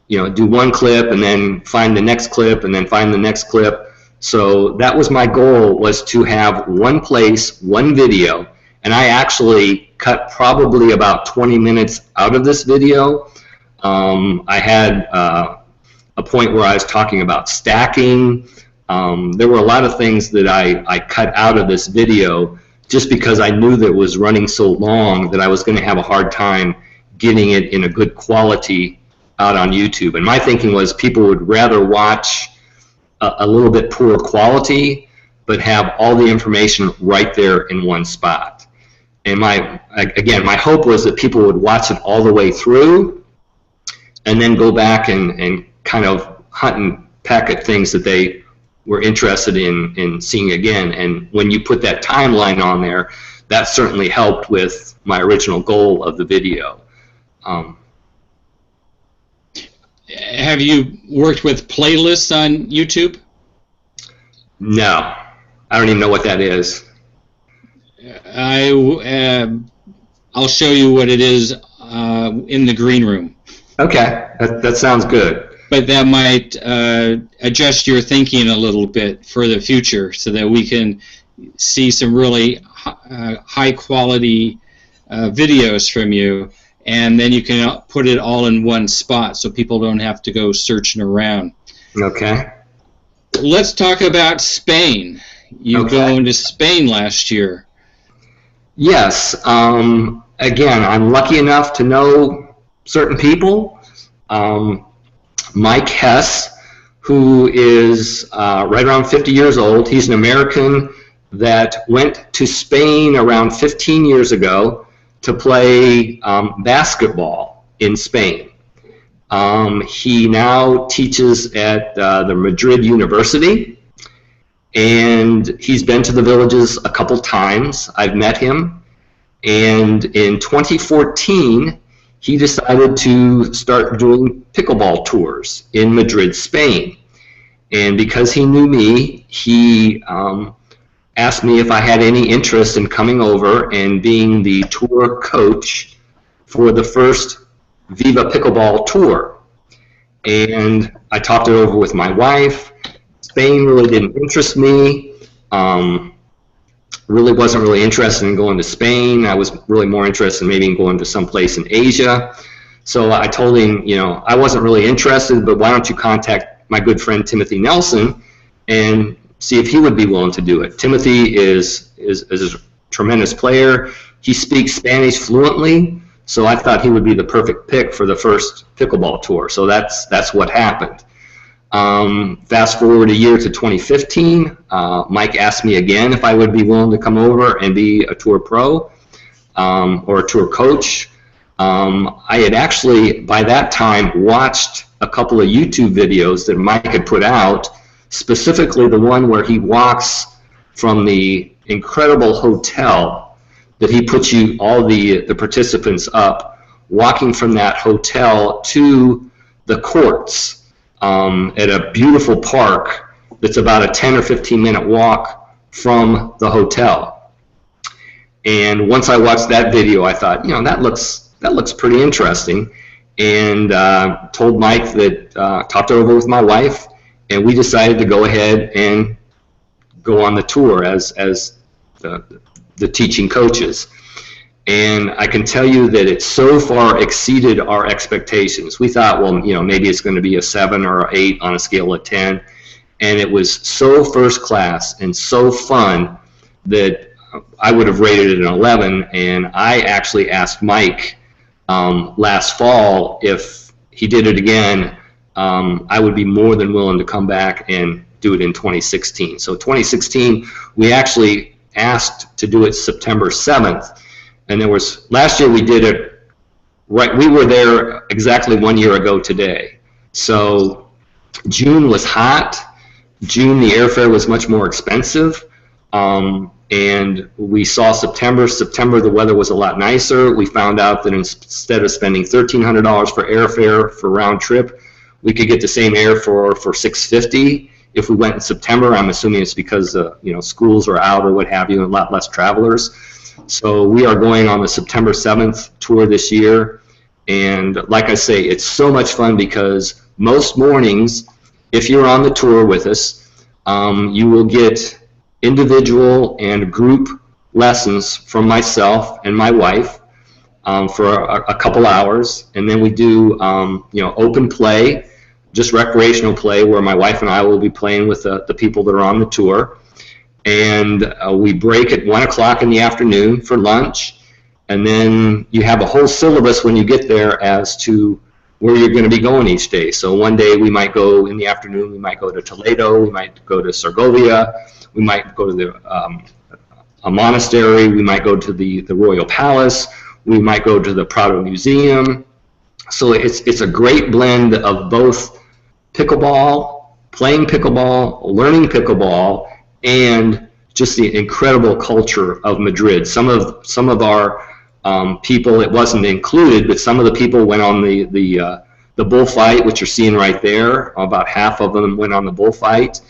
do one clip and then find the next clip and then find the next clip. So that was my goal, was to have one place, one video, and I actually cut probably about 20 minutes out of this video. I had a point where I was talking about stacking. There were a lot of things that I cut out of this video, just because I knew that it was running so long that I was going to have a hard time getting it in a good quality out on YouTube. And my thinking was people would rather watch a little bit poor quality, but have all the information right there in one spot. And my hope was that people would watch it all the way through and then go back and kind of hunt and peck at things that they were interested in seeing again. And when you put that timeline on there, that certainly helped with my original goal of the video. Have you worked with playlists on YouTube? No, I don't even know what that is. I'll show you what it is in the green room. Okay, that sounds good. But that might adjust your thinking a little bit for the future so that we can see some really high quality videos from you, and then you can put it all in one spot so people don't have to go searching around. Okay. Let's talk about Spain. You going to Spain last year. Yes. Again, I'm lucky enough to know certain people. Mike Hess, who is right around 50 years old. He's an American that went to Spain around 15 years ago to play basketball in Spain. He now teaches at the Madrid University, and he's been to the villages a couple times. I've met him, and in 2014, he decided to start doing pickleball tours in Madrid, Spain. And because he knew me, he asked me if I had any interest in coming over and being the tour coach for the first Viva Pickleball tour. And I talked it over with my wife. Spain really didn't interest me. Really wasn't really interested in going to Spain. I was really more interested in maybe going to some place in Asia. So I told him, you know, I wasn't really interested, but why don't you contact my good friend Timothy Nelson and see if he would be willing to do it. Timothy is a tremendous player. He speaks Spanish fluently, so I thought he would be the perfect pick for the first pickleball tour. So that's what happened. Fast forward a year to 2015, Mike asked me again if I would be willing to come over and be a tour pro or a tour coach. I had actually, by that time, watched a couple of YouTube videos that Mike had put out, specifically the one where he walks from the incredible hotel that he puts you, all the participants up, walking from that hotel to the courts at a beautiful park that's about a 10 or 15 minute walk from the hotel. And once I watched that video, I thought, you know, that looks pretty interesting, and told Mike that, talked it over with my wife, and we decided to go ahead and go on the tour as the teaching coaches. And I can tell you that it so far exceeded our expectations. We thought, well, you know, maybe it's going to be a 7 or 8 on a scale of 10. And it was so first class and so fun that I would have rated it an 11. And I actually asked Mike last fall if he did it again, I would be more than willing to come back and do it in 2016. So 2016, we actually asked to do it September 7th. And there was, last year we did it, right, we were there exactly 1 year ago today. So June was hot. June, the airfare was much more expensive. And we saw September, the weather was a lot nicer. We found out that instead of spending $1,300 for airfare for round trip, we could get the same air for $650 if we went in September. I'm assuming it's because you know, schools are out or what have you, and a lot less travelers. So we are going on the September 7th tour this year, and like I say, it's so much fun because most mornings, if you're on the tour with us, you will get individual and group lessons from myself and my wife for a couple hours, and then we do you know, open play, just recreational play, where my wife and I will be playing with the people that are on the tour. And we break at 1 o'clock in the afternoon for lunch, and then you have a whole syllabus when you get there as to where you're going to be going each day. So one day we might go in the afternoon, we might go to Toledo, we might go to Segovia, we might go to a monastery, we might go to the Royal Palace, we might go to the Prado Museum. So it's a great blend of both pickleball, playing pickleball, learning pickleball, and just the incredible culture of Madrid. Some of our people, it wasn't included, but some of the people went on the bullfight, which you're seeing right there. About half of them went on the bullfight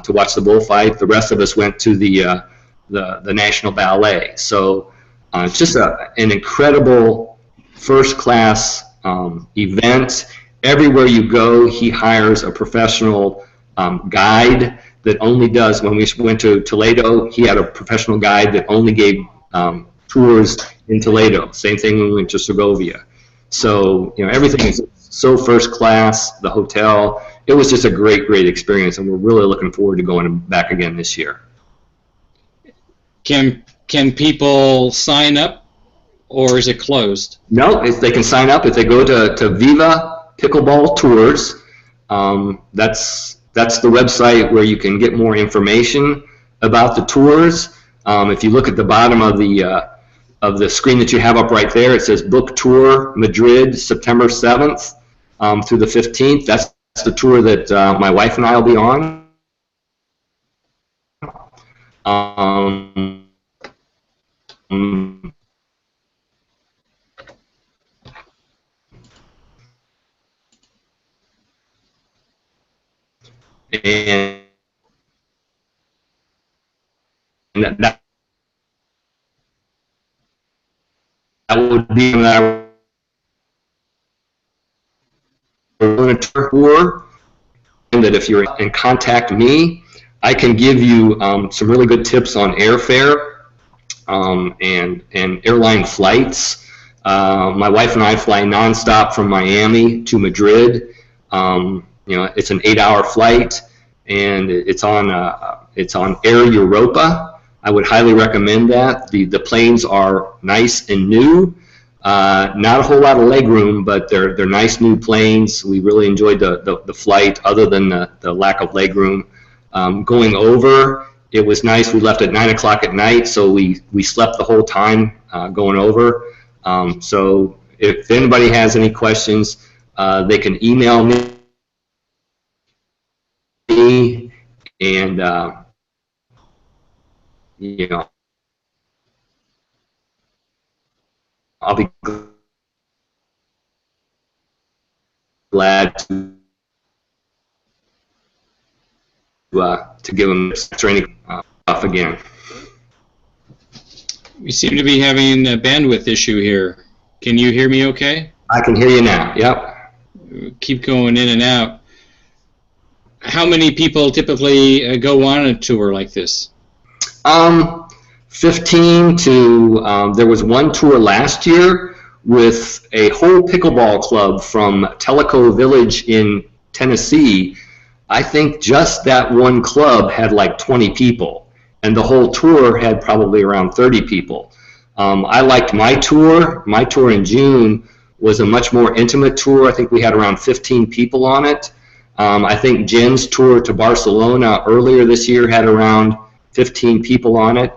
to watch the bullfight. The rest of us went to the National Ballet. So It's just an incredible first-class event. Everywhere you go, he hires a professional guide that only does, when we went to Toledo, he had a professional guide that only gave tours in Toledo. Same thing when we went to Segovia. So, everything is so first class, the hotel. It was just a great, great experience, and we're really looking forward to going back again this year. Can people sign up, or is it closed? No, they can sign up if they go to Viva Pickleball Tours. That's the website where you can get more information about the tours. If you look at the bottom of the screen that you have up right there, it says Book Tour Madrid, September 7th through the 15th. That's the tour that my wife and I will be on. And that would be that we're a tour, and that if you're in contact me, I can give you some really good tips on airfare and airline flights. My wife and I fly nonstop from Miami to Madrid. It's an 8-hour flight, and it's on Air Europa. I would highly recommend that. The planes are nice and new. Not a whole lot of leg room, but they're nice new planes. We really enjoyed the flight, other than the lack of leg room. Going over, it was nice. We left at 9 o'clock at night, so we slept the whole time going over. So if anybody has any questions, they can email me. And I'll be glad to give them training off again. We seem to be having a bandwidth issue here. Can you hear me okay? I can hear you now. Yep. Keep going in and out. How many people typically go on a tour like this? 15 to, there was one tour last year with a whole pickleball club from Tellico Village in Tennessee. I think just that one club had like 20 people, and the whole tour had probably around 30 people. I liked my tour. My tour in June was a much more intimate tour. I think we had around 15 people on it. I think Jen's tour to Barcelona earlier this year had around 15 people on it.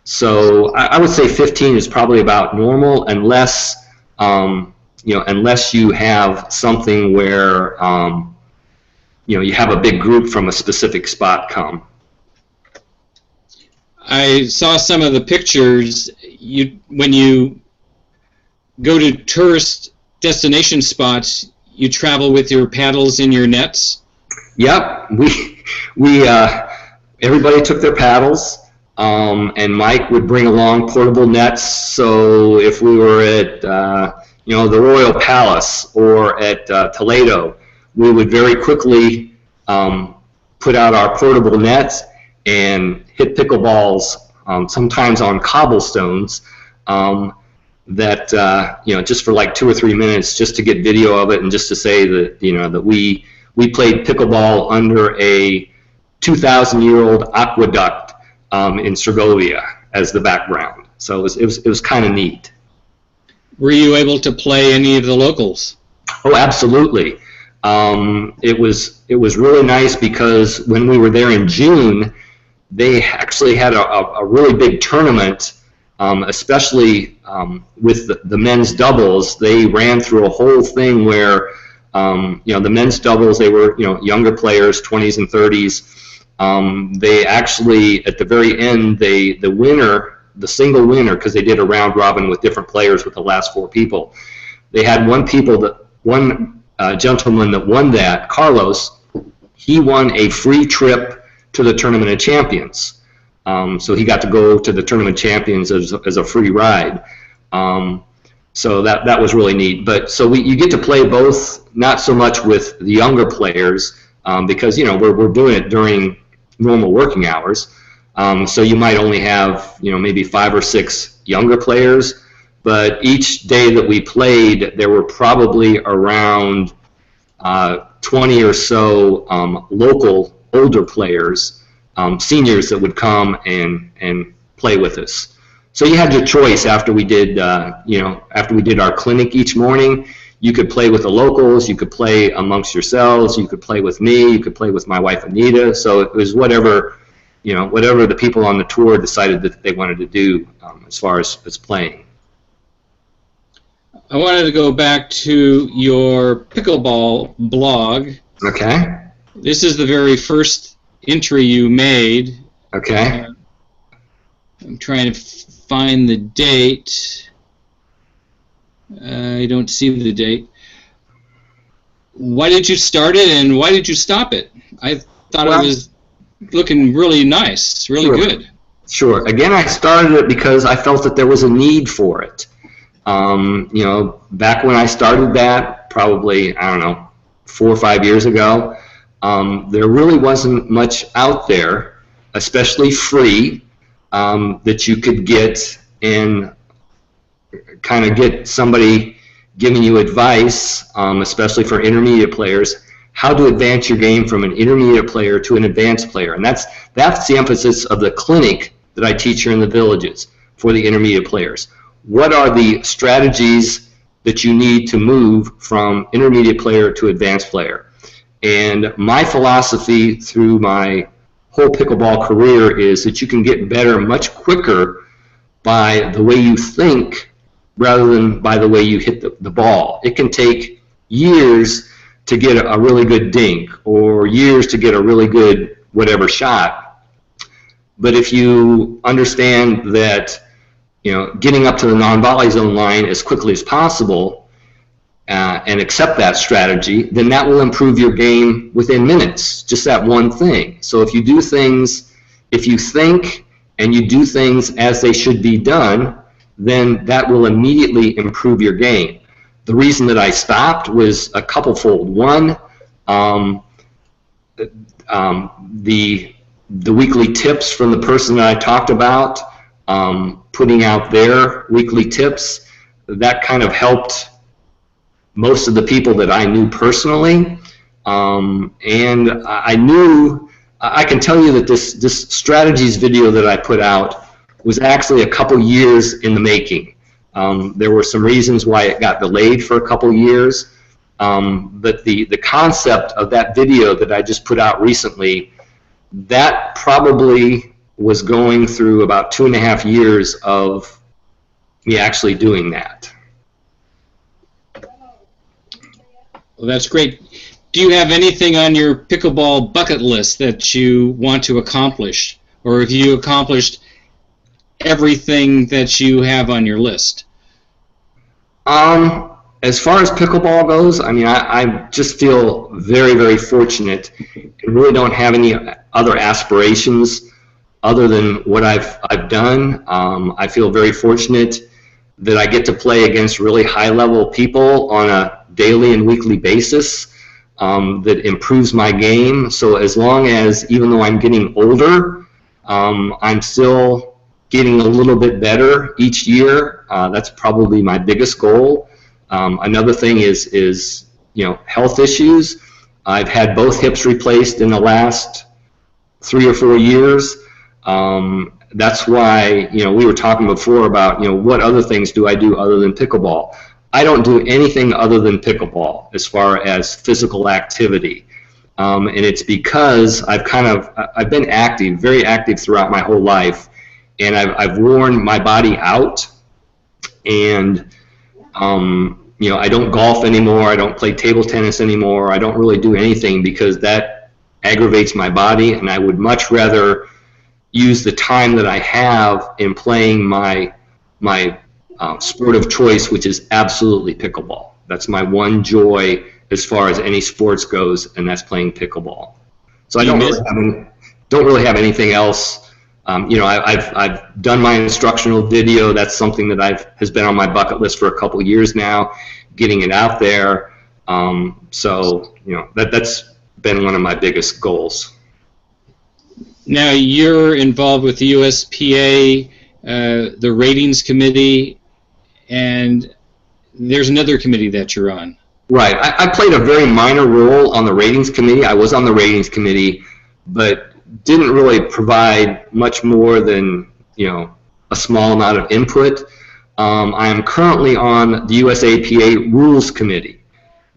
So I would say 15 is probably about normal, unless unless you have something where you have a big group from a specific spot come. I saw some of the pictures. When you go to tourist destination spots, you travel with your paddles and your nets? Yep. We everybody took their paddles, and Mike would bring along portable nets. So if we were at the Royal Palace or at Toledo, we would very quickly put out our portable nets and hit pickleballs, sometimes on cobblestones. That just for like 2 or 3 minutes, just to get video of it, and just to say that that we played pickleball under a 2,000-year-old aqueduct in Segovia as the background. So it was kind of neat. Were you able to play any of the locals? Oh, absolutely. It was really nice, because when we were there in June, they actually had a really big tournament. Especially with the men's doubles, they ran through a whole thing where, the men's doubles, they were, younger players, 20s and 30s. They actually, at the very end, the single winner, because they did a round robin with different players with the last 4 people, they had one gentleman that won that, Carlos. He won a free trip to the Tournament of Champions. So he got to go to the Tournament Champions as a free ride. So that was really neat. But so you get to play both, not so much with the younger players, because we're doing it during normal working hours. So you might only have maybe 5 or 6 younger players, but each day that we played, there were probably around 20 or so local older players, seniors that would come and play with us. So you had your choice after we did our clinic each morning. You could play with the locals, you could play amongst yourselves, you could play with me, you could play with my wife Anita. So it was whatever the people on the tour decided that they wanted to do as far as playing. I wanted to go back to your pickleball blog. Okay. This is the very first entry you made. Okay. I'm trying to find the date. I don't see the date. Why did you start it, and why did you stop it? I thought it was looking really nice, really good. Sure. Again, I started it because I felt that there was a need for it. Back when I started that, probably, 4 or 5 years ago, there really wasn't much out there, especially free, that you could get and kind of get somebody giving you advice, especially for intermediate players, how to advance your game from an intermediate player to an advanced player. And that's the emphasis of the clinic that I teach here in the villages for the intermediate players. What are the strategies that you need to move from intermediate player to advanced player? And my philosophy through my whole pickleball career is that you can get better much quicker by the way you think rather than by the way you hit the ball. It can take years to get a really good dink or years to get a really good whatever shot. But if you understand that getting up to the non-volley zone line as quickly as possible and accept that strategy, then that will improve your game within minutes, just that one thing. So if you think and you do things as they should be done, then that will immediately improve your game. The reason that I stopped was a couple-fold. One, the weekly tips from the person that I talked about, putting out their weekly tips, that kind of helped most of the people that I knew personally. And I can tell you that this strategies video that I put out was actually a couple years in the making. There were some reasons why it got delayed for a couple years, but the concept of that video that I just put out recently, that probably was going through about 2.5 years of me actually doing that. Well, that's great. Do you have anything on your pickleball bucket list that you want to accomplish, or have you accomplished everything that you have on your list? As far as pickleball goes, I just feel very, very fortunate and really don't have any other aspirations other than what I've done. I feel very fortunate that I get to play against really high-level people on a daily and weekly basis that improves my game. So as long as, even though I'm getting older, I'm still getting a little bit better each year. That's probably my biggest goal. Another thing is health issues. I've had both hips replaced in the last 3 or 4 years. That's why we were talking before about what other things do I do other than pickleball. I don't do anything other than pickleball as far as physical activity, and it's because I've been active, very active throughout my whole life, and I've worn my body out, and I don't golf anymore, I don't play table tennis anymore, I don't really do anything because that aggravates my body, and I would much rather use the time that I have in playing my sport of choice, which is absolutely pickleball. That's my one joy as far as any sports goes, and that's playing pickleball. So I don't really have anything else You know, I've done my instructional video. That's something that has been on my bucket list for a couple of years now, getting it out there. So, you know, that's been one of my biggest goals. Now you're involved with the USPA, the ratings committee, and there's another committee that you're on. Right. I played a very minor role on the ratings committee. I was on the ratings committee, but didn't really provide much more than, you know, a small amount of input. I am currently on the USAPA Rules Committee,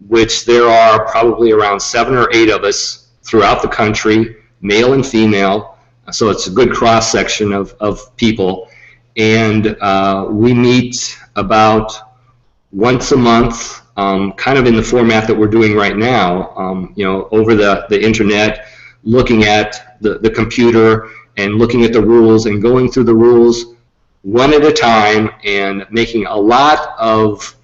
which there are probably around 7 or 8 of us throughout the country, male and female, so it's a good cross-section of people. And we meet about once a month, kind of in the format that we're doing right now, you know, over the internet, looking at the computer and looking at the rules and going through the rules one at a time and making a lot of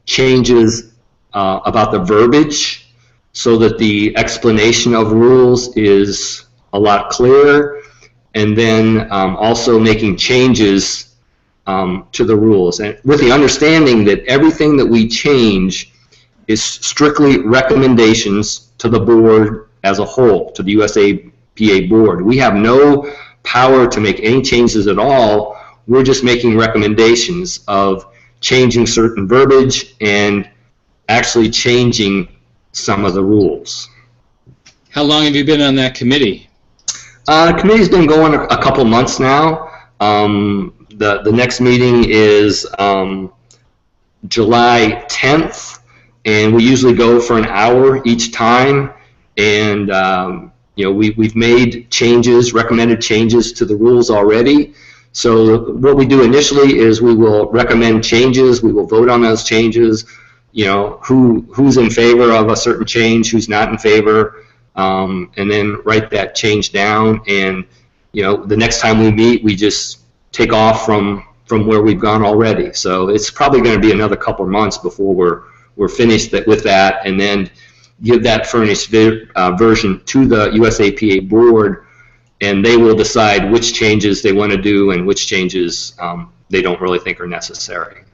changes about the verbiage so that the explanation of rules is a lot clearer, and then also making changes to the rules, and with the understanding that everything that we change is strictly recommendations to the board as a whole, to the USAPA board. We have no power to make any changes at all. We're just making recommendations of changing certain verbiage and actually changing some of the rules. How long have you been on that committee? The committee's been going a couple months now. The next meeting is July 10th, and we usually go for an hour each time. And you know, we've made changes, recommended changes to the rules already. So what we do initially is we will recommend changes. We will vote on those changes. You know, who's in favor of a certain change, who's not in favor, and then write that change down. And you know, the next time we meet, we just take off from where we've gone already. So it's probably going to be another couple of months before we're finished with that, and then give that furnished version to the USAPA board, and they will decide which changes they want to do and which changes they don't really think are necessary.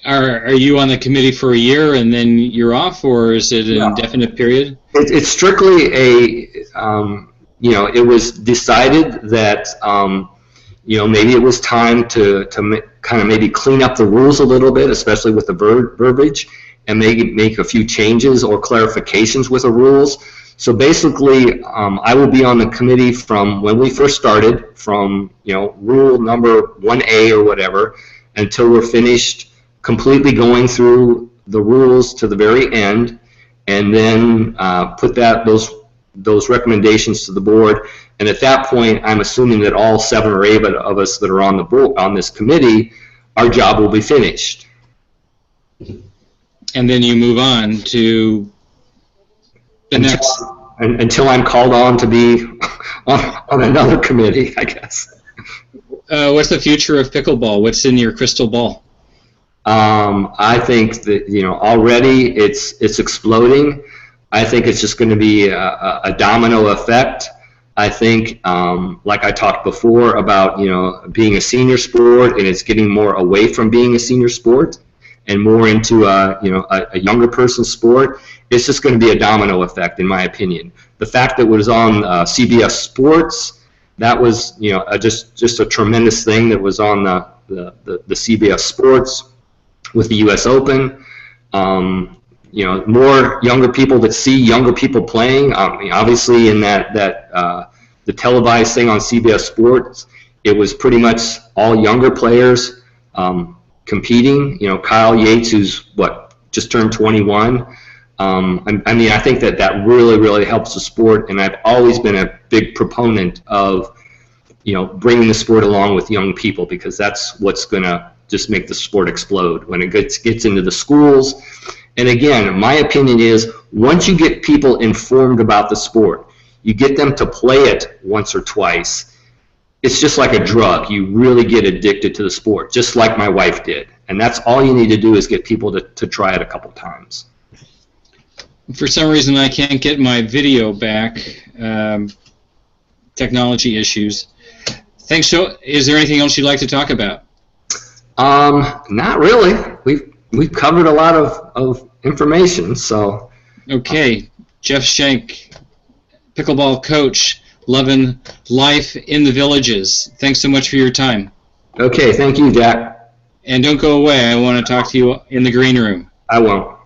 Are you on the committee for a year and then you're off, or is it an indefinite period? It's strictly a, you know, it was decided that, you know, maybe it was time to kind of maybe clean up the rules a little bit, especially with the verbiage, and maybe make a few changes or clarifications with the rules. So basically, I will be on the committee from when we first started, from, you know, rule number 1A or whatever, until we're finished completely going through the rules to the very end, and then put those recommendations to the board. And at that point, I'm assuming that all 7 or 8 of us that are on the board, on this committee, our job will be finished. And then you move on to the next. Until I'm called on to be on another committee, I guess. What's the future of pickleball? What's in your crystal ball? I think that, you know, already it's exploding. I think it's just going to be a domino effect. I think, like I talked before about, you know, being a senior sport, and it's getting more away from being a senior sport and more into you know, a younger person's sport. It's just going to be a domino effect, in my opinion. The fact that it was on CBS Sports, that was, you know, just a tremendous thing that was on the CBS Sports with the U.S. Open. You know, more younger people that see younger people playing. Obviously, in the televised thing on CBS Sports, it was pretty much all younger players competing. You know, Kyle Yates, who's just turned 21. I mean, I think that really helps the sport, and I've always been a big proponent of, you know, bringing the sport along with young people, because that's what's going to just make the sport explode when it gets into the schools. And again, my opinion is, once you get people informed about the sport, you get them to play it once or twice, it's just like a drug. You really get addicted to the sport, just like my wife did. And that's all you need to do, is get people to try it a couple times. For some reason, I can't get my video back. Technology issues. Thanks. So, is there anything else you'd like to talk about? Not really. We've covered a lot of information, so. Okay, Jeff Shank, pickleball coach, loving life in the villages. Thanks so much for your time. Okay, thank you, Jack. And don't go away. I want to talk to you in the green room. I won't.